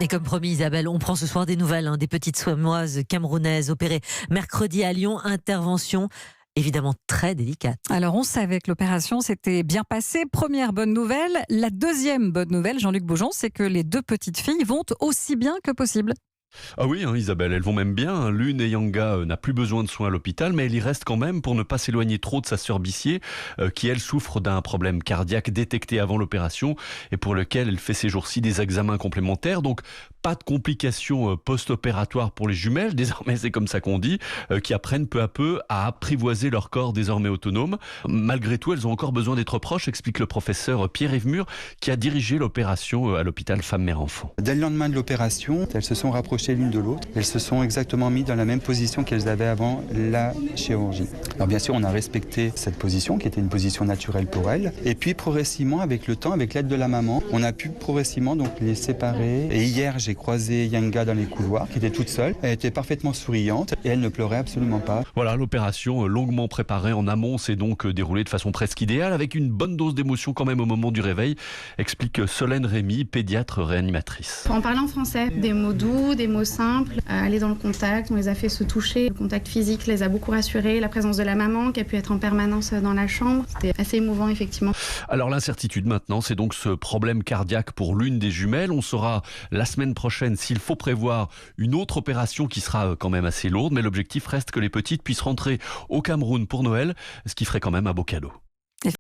Et comme promis, Isabelle, on prend ce soir des nouvelles des petites sournoises camerounaises opérées mercredi à Lyon. Intervention évidemment très délicate. Alors on savait que l'opération s'était bien passée. Première bonne nouvelle. La deuxième bonne nouvelle, Jean-Luc Bougeon, c'est que les deux petites filles vont aussi bien que possible. Ah oui, Isabelle, elles vont même bien. L'une, Eyanga, n'a plus besoin de soins à l'hôpital, mais elle y reste quand même pour ne pas s'éloigner trop de sa sœur Bissier, qui elle souffre d'un problème cardiaque détecté avant l'opération et pour lequel elle fait ces jours-ci des examens complémentaires. Donc pas de complications post-opératoires pour les jumelles, désormais c'est comme ça qu'on dit, qui apprennent peu à peu à apprivoiser leur corps désormais autonome. Malgré tout, elles ont encore besoin d'être proches, explique le professeur Pierre Evemur, qui a dirigé l'opération à l'hôpital Femmes-Mères-Enfants. Dès le lendemain de l'opération, elles se sont rapprochées l'une de l'autre. Elles se sont exactement mises dans la même position qu'elles avaient avant la chirurgie. Alors bien sûr, on a respecté cette position qui était une position naturelle pour elles. Et puis progressivement, avec le temps, avec l'aide de la maman, on a pu progressivement donc les séparer. Et hier, j'ai croisé Yanga dans les couloirs, qui était toute seule. Elle était parfaitement souriante et elle ne pleurait absolument pas. Voilà, l'opération longuement préparée en amont s'est donc déroulée de façon presque idéale, avec une bonne dose d'émotion quand même au moment du réveil, explique Solène Rémy, pédiatre réanimatrice. En parlant français, des mots doux, des mots simples, aller dans le contact, on les a fait se toucher. Le contact physique les a beaucoup rassurés, la présence de la maman qui a pu être en permanence dans la chambre, c'était assez émouvant effectivement. Alors l'incertitude maintenant, c'est donc ce problème cardiaque pour l'une des jumelles. On saura la semaine prochaine s'il faut prévoir une autre opération qui sera quand même assez lourde, mais l'objectif reste que les petites puissent rentrer au Cameroun pour Noël, ce qui ferait quand même un beau cadeau.